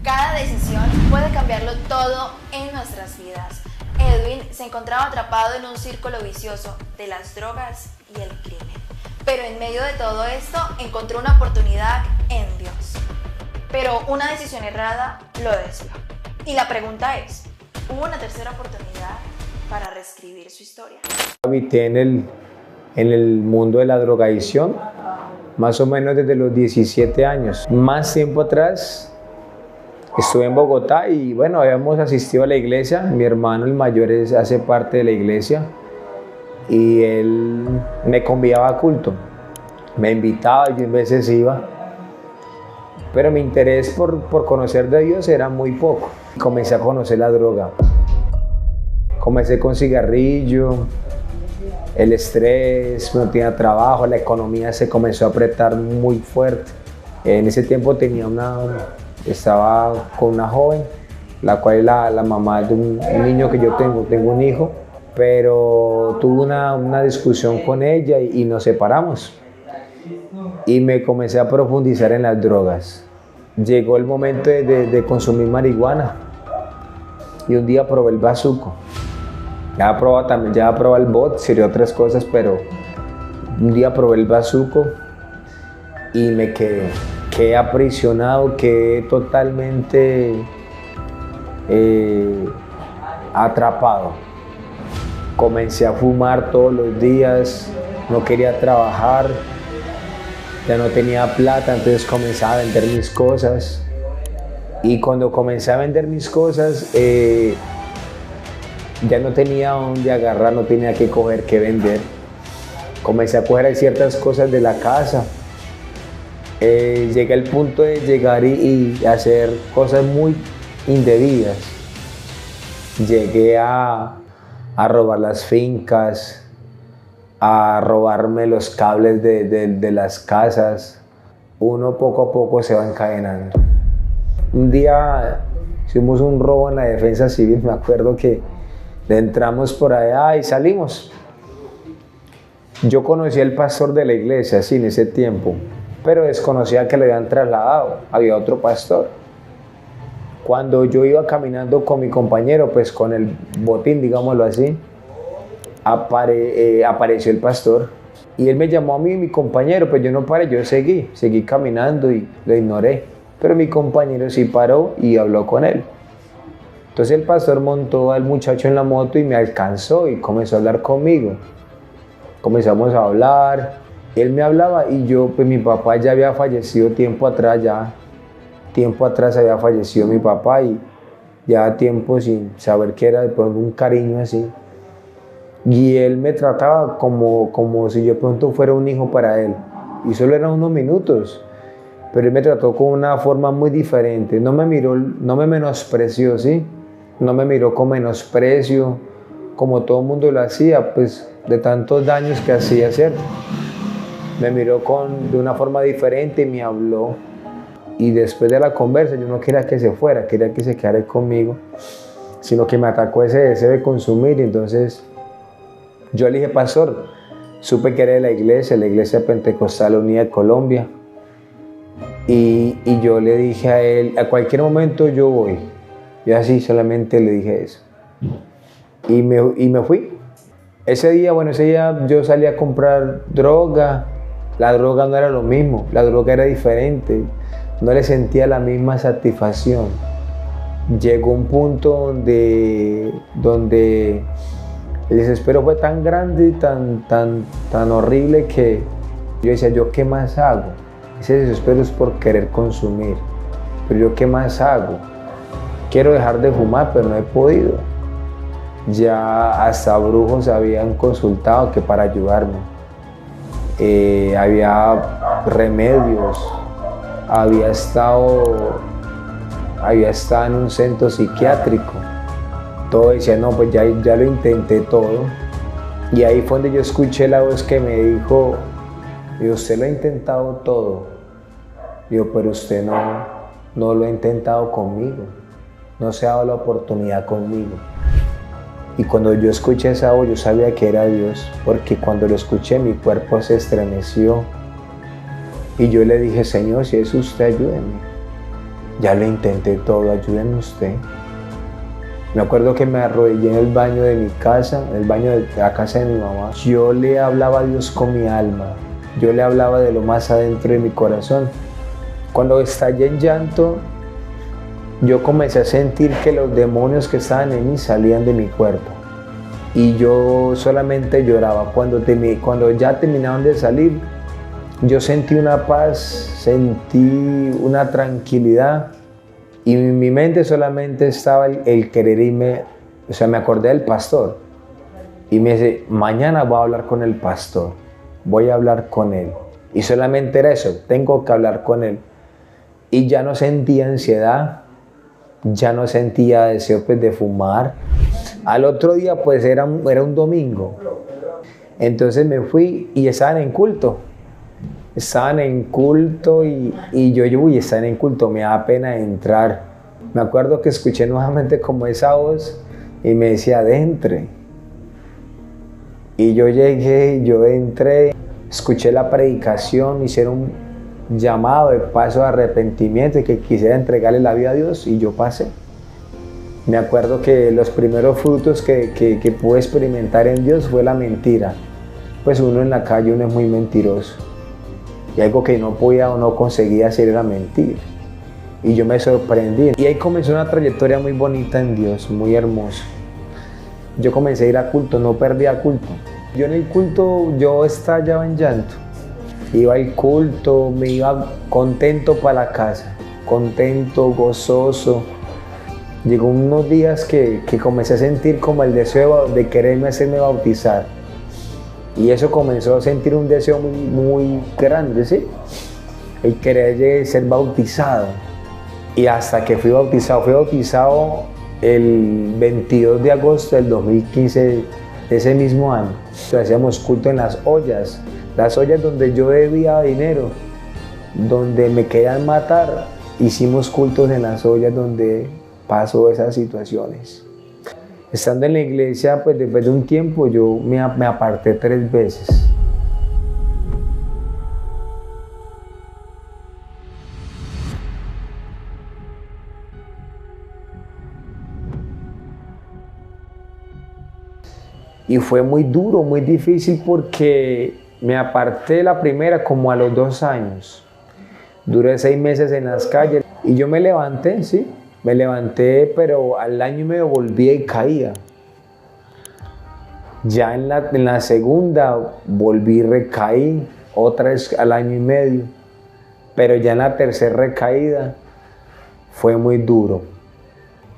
Cada decisión puede cambiarlo todo en nuestras vidas. Edwin se encontraba atrapado en un círculo vicioso de las drogas y el crimen. Pero en medio de todo esto encontró una oportunidad en Dios. Pero una decisión errada lo desvió. Y la pregunta es, ¿hubo una tercera oportunidad para reescribir su historia? Habité en el mundo de la drogadicción más o menos desde los 17 años. Más tiempo atrás estuve en Bogotá y bueno, habíamos asistido a la iglesia. Mi hermano el mayor hace parte de la iglesia y él me convidaba a culto. Me invitaba, yo en veces iba, pero mi interés por conocer de Dios era muy poco. Comencé a conocer la droga. Comencé con cigarrillo, el estrés, no tenía trabajo, la economía se comenzó a apretar muy fuerte. En ese tiempo estaba con una joven, la cual es la mamá de un niño que yo tengo un hijo, pero tuve una discusión con ella y nos separamos. Y me comencé a profundizar en las drogas. Llegó el momento de consumir marihuana y un día probé el bazuco. Ya había probado el bot y otras cosas, pero un día probé el bazuco y me quedé aprisionado, quedé totalmente atrapado. Comencé a fumar todos los días, no quería trabajar, ya no tenía plata, entonces comencé a vender mis cosas. Y cuando comencé a vender mis cosas, ya no tenía dónde agarrar, no tenía que coger, que vender. Comencé a coger ciertas cosas de la casa. Llegué al punto de llegar y hacer cosas muy indebidas. Llegué a robar las fincas, a robarme los cables de las casas. Uno poco a poco se va encadenando. Un día hicimos un robo en la defensa civil, me acuerdo que entramos por allá y salimos. Yo conocí al pastor de la iglesia, sí, en ese tiempo, pero desconocía que lo habían trasladado, había otro pastor. Cuando yo iba caminando con mi compañero, pues con el botín, digámoslo así, apareció el pastor y él me llamó a mí, mi compañero, pues yo no paré, yo seguí caminando y lo ignoré, pero mi compañero sí paró y habló con él. Entonces el pastor montó al muchacho en la moto y me alcanzó y comenzó a hablar conmigo. Comenzamos a hablar, él me hablaba y yo, pues mi papá ya había fallecido tiempo atrás había fallecido mi papá y ya tiempo sin saber qué era, de pronto un cariño así. Y él me trataba como si yo de pronto fuera un hijo para él. Y solo eran unos minutos, pero él me trató con una forma muy diferente. No me menospreció, ¿sí? No me miró con menosprecio, como todo el mundo lo hacía, pues de tantos daños que hacía, ¿cierto? Me miró de una forma diferente y me habló. Y después de la conversa, yo no quería que se fuera, quería que se quedara conmigo, sino que me atacó ese deseo de consumir. Y entonces yo le dije, pastor, supe que era de la iglesia Pentecostal Unida de Colombia. Y yo le dije a él, a cualquier momento yo voy. Yo así solamente le dije eso. Y me fui. Ese día yo salí a comprar droga. La droga no era lo mismo, la droga era diferente. No le sentía la misma satisfacción. Llegó un punto donde el desespero fue tan grande y tan horrible que yo decía, ¿yo qué más hago? Ese desespero es por querer consumir. Pero ¿yo qué más hago? Quiero dejar de fumar, pero no he podido. Ya hasta brujos habían consultado que para ayudarme. Había remedios. Había estado en un centro psiquiátrico. Todo decía, no, pues ya lo intenté todo. Y ahí fue donde yo escuché la voz que me dijo, usted lo ha intentado todo. Digo, pero usted no lo ha intentado conmigo. No se ha dado la oportunidad conmigo. Y cuando yo escuché esa voz, yo sabía que era Dios, porque cuando lo escuché mi cuerpo se estremeció. Y yo le dije, Señor, si es usted, ayúdeme. Ya lo intenté todo, ayúdeme usted. Me acuerdo que me arrodillé en el baño de mi casa, en el baño de la casa de mi mamá. Yo le hablaba a Dios con mi alma. Yo le hablaba de lo más adentro de mi corazón. Cuando estallé en llanto, yo comencé a sentir que los demonios que estaban en mí salían de mi cuerpo. Y yo solamente lloraba. Cuando ya terminaban de salir, yo sentí una paz, sentí una tranquilidad. Y en mi mente solamente estaba el querer irme. O sea, me acordé del pastor. Y me dice, mañana voy a hablar con el pastor. Voy a hablar con él. Y solamente era eso, tengo que hablar con él. Y ya no sentía ansiedad, ya no sentía deseo pues, de fumar. Al otro día pues era un domingo. Entonces me fui y estaban en culto. Estaban en culto y yo, uy, están en culto, me da pena entrar. Me acuerdo que escuché nuevamente como esa voz y me decía, adentre. Y yo llegué, yo entré, escuché la predicación, hicieron un llamado de paso de arrepentimiento y que quisiera entregarle la vida a Dios y yo pasé. Me acuerdo que los primeros frutos que pude experimentar en Dios fue la mentira. Pues uno en la calle, uno es muy mentiroso. Y algo que no podía o no conseguía hacer era mentir. Y yo me sorprendí. Y ahí comenzó una trayectoria muy bonita en Dios, muy hermosa. Yo comencé a ir a culto, no perdía culto. Yo en el culto, yo estallaba en llanto. Iba al culto, me iba contento para la casa. Contento, gozoso. Llegó unos días que comencé a sentir como el deseo de quererme hacerme bautizar. Y eso comenzó a sentir un deseo muy, muy grande, ¿sí? El querer ser bautizado. Y hasta que fui bautizado el 22 de agosto del 2015 de ese mismo año. Entonces, hacíamos culto en las ollas donde yo debía dinero, donde me querían matar. Hicimos cultos en las ollas donde pasó esas situaciones. Estando en la iglesia, pues después de un tiempo yo me aparté 3 veces. Y fue muy duro, muy difícil porque me aparté la primera como a los 2 años. Duré 6 meses en las calles y yo me levanté, sí. Me levanté, pero al año y medio volvía y caía. Ya en la segunda volví y recaí, otra vez al año y medio. Pero ya en la tercera recaída fue muy duro.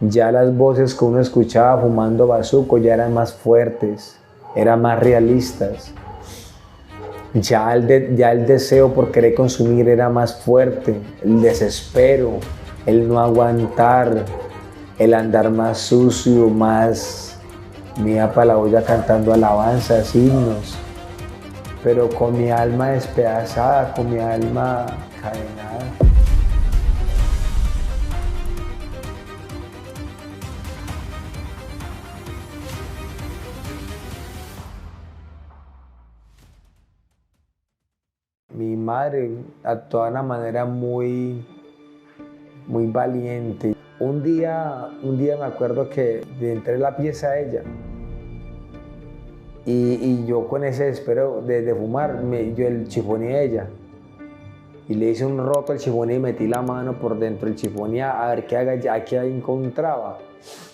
Ya las voces que uno escuchaba fumando bazuco ya eran más fuertes, eran más realistas. Ya el deseo por querer consumir era más fuerte, el desespero, el no aguantar, el andar más sucio, más me iba para la olla cantando alabanzas, himnos, pero con mi alma despedazada, con mi alma cadenada. Mi madre actuaba de una manera muy valiente. Un día me acuerdo que entré en la pieza de ella y yo con ese desespero de fumar, yo el chifoné a ella y le hice un roto al chifoné y metí la mano por dentro del chifoné a ver qué encontraba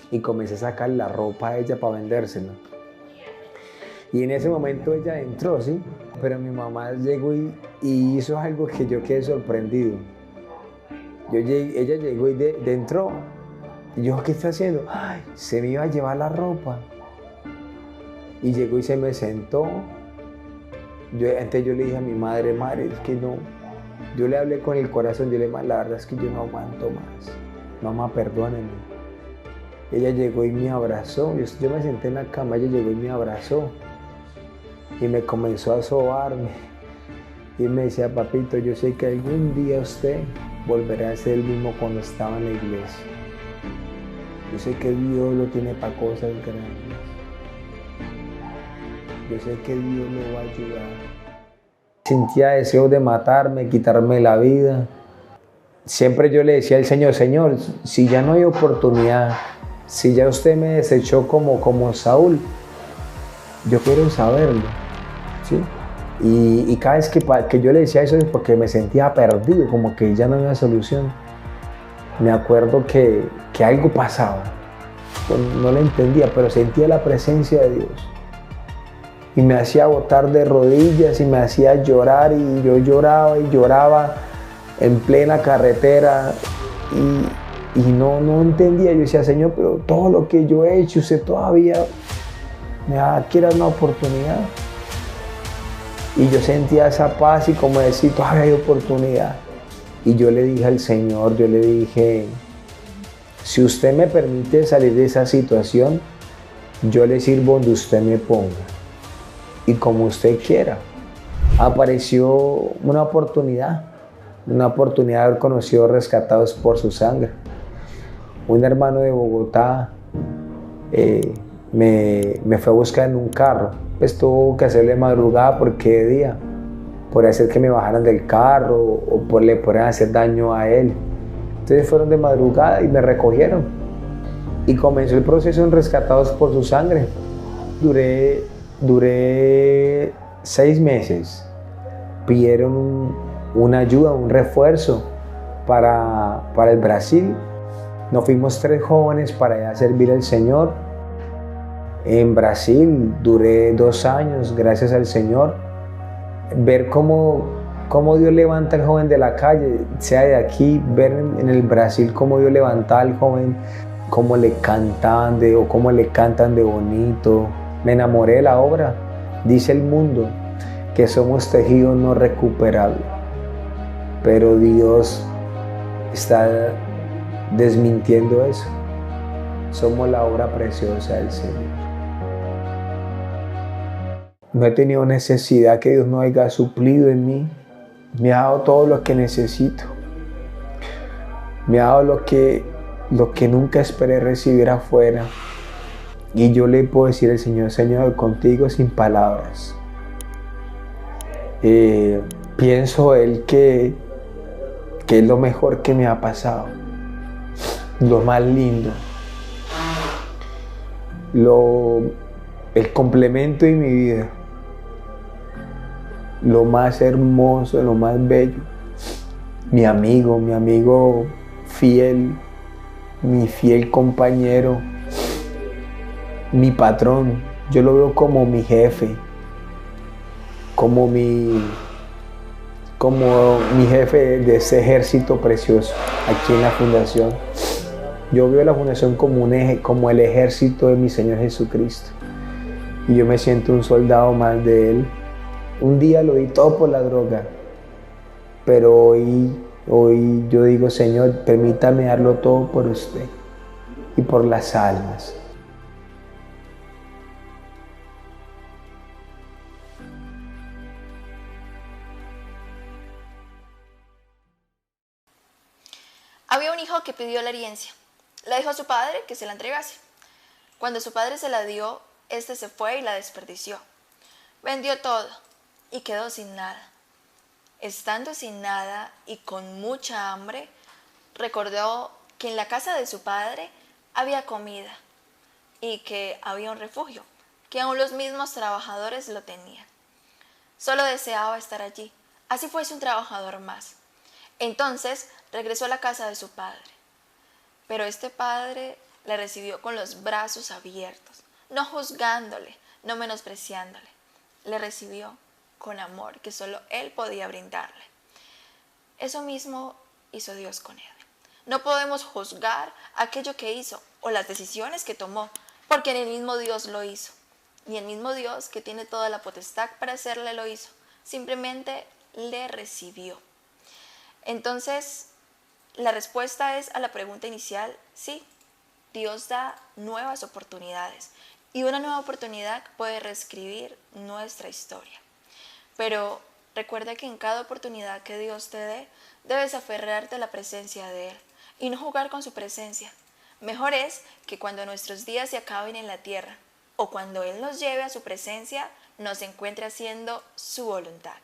y comencé a sacar la ropa a ella para vendérsela. Y en ese momento ella entró, ¿sí? Pero mi mamá llegó y hizo algo que yo quedé sorprendido. Ella llegó y entró. Y yo, ¿qué está haciendo? Ay, se me iba a llevar la ropa. Y llegó y se me sentó. Antes yo le dije a mi madre, es que no. Yo le hablé con el corazón, yo le dije, la verdad es que yo no aguanto más. Mamá, perdóneme. Ella llegó y me abrazó. Yo me senté en la cama, ella llegó y me abrazó. Y me comenzó a sobarme. Y me decía, papito, yo sé que algún día usted volverá a ser el mismo cuando estaba en la iglesia. Yo sé que Dios lo tiene para cosas grandes. Yo sé que Dios lo va a ayudar. Sentía deseo de matarme, quitarme la vida. siempre yo le decía al Señor, Señor, si ya no hay oportunidad, si ya usted me desechó como Saúl, yo quiero saberlo, ¿sí? Y cada vez que yo le decía eso es porque me sentía perdido, como que ya no había solución. Me acuerdo que algo pasaba, no lo entendía, pero sentía la presencia de Dios. Y me hacía botar de rodillas y me hacía llorar y yo lloraba y lloraba en plena carretera y no entendía. Yo decía, Señor, pero todo lo que yo he hecho, usted todavía me quiere dar una oportunidad. Y yo sentía esa paz y como decir, todavía hay oportunidad. Y yo le dije al Señor, yo le dije, si usted me permite salir de esa situación, yo le sirvo donde usted me ponga y como usted quiera. Apareció una oportunidad de haber conocido Rescatados por su Sangre. Un hermano de Bogotá me fue a buscar en un carro, pues tuvo que hacerle madrugada porque de día, por hacer que me bajaran del carro o le podrían hacer daño a él. Entonces fueron de madrugada y me recogieron y comenzó el proceso en Rescatados por su Sangre. Duré 6 meses. Pidieron una ayuda, un refuerzo para el Brasil. Nos fuimos 3 jóvenes para allá a servir al Señor. En Brasil duré 2 años, gracias al Señor. Ver cómo Dios levanta al joven de la calle, sea de aquí, ver en el Brasil cómo Dios levanta al joven, cómo le cantaban o cómo le cantan de bonito. Me enamoré de la obra. Dice el mundo que somos tejido no recuperable, pero Dios está desmintiendo eso. Somos la obra preciosa del Señor. No he tenido necesidad que Dios no haya suplido en mí. Me ha dado todo lo que necesito. Me ha dado lo que nunca esperé recibir afuera. Y yo le puedo decir al Señor, Señor, contigo sin palabras. Pienso Él que es lo mejor que me ha pasado. Lo más lindo. El complemento de mi vida. Lo más hermoso, lo más bello. Mi amigo fiel, mi fiel compañero, mi patrón. Yo lo veo como mi jefe, como mi jefe de ese ejército precioso aquí en la fundación. Yo veo la fundación como el ejército de mi Señor Jesucristo. Y yo me siento un soldado más de Él. Un día lo di todo por la droga, pero hoy yo digo, Señor, permítame darlo todo por usted y por las almas. Había un hijo que pidió la herencia. Le dijo a su padre que se la entregase. Cuando su padre se la dio, éste se fue y la desperdició. Vendió todo y quedó sin nada. Estando sin nada y con mucha hambre, recordó que en la casa de su padre había comida y que había un refugio, que aún los mismos trabajadores lo tenían. Solo deseaba estar allí, así fuese un trabajador más. Entonces regresó a la casa de su padre. Pero este padre le recibió con los brazos abiertos, no juzgándole, no menospreciándole. Le recibió con amor que solo él podía brindarle. Eso mismo hizo Dios con él. No podemos juzgar aquello que hizo o las decisiones que tomó, porque en el mismo Dios lo hizo. Y el mismo Dios que tiene toda la potestad para hacerle lo hizo. Simplemente le recibió. Entonces, la respuesta es a la pregunta inicial, sí. Dios da nuevas oportunidades y una nueva oportunidad puede reescribir nuestra historia. Pero recuerda que en cada oportunidad que Dios te dé, debes aferrarte a la presencia de Él y no jugar con su presencia. Mejor es que cuando nuestros días se acaben en la tierra o cuando Él nos lleve a su presencia, nos encuentre haciendo su voluntad.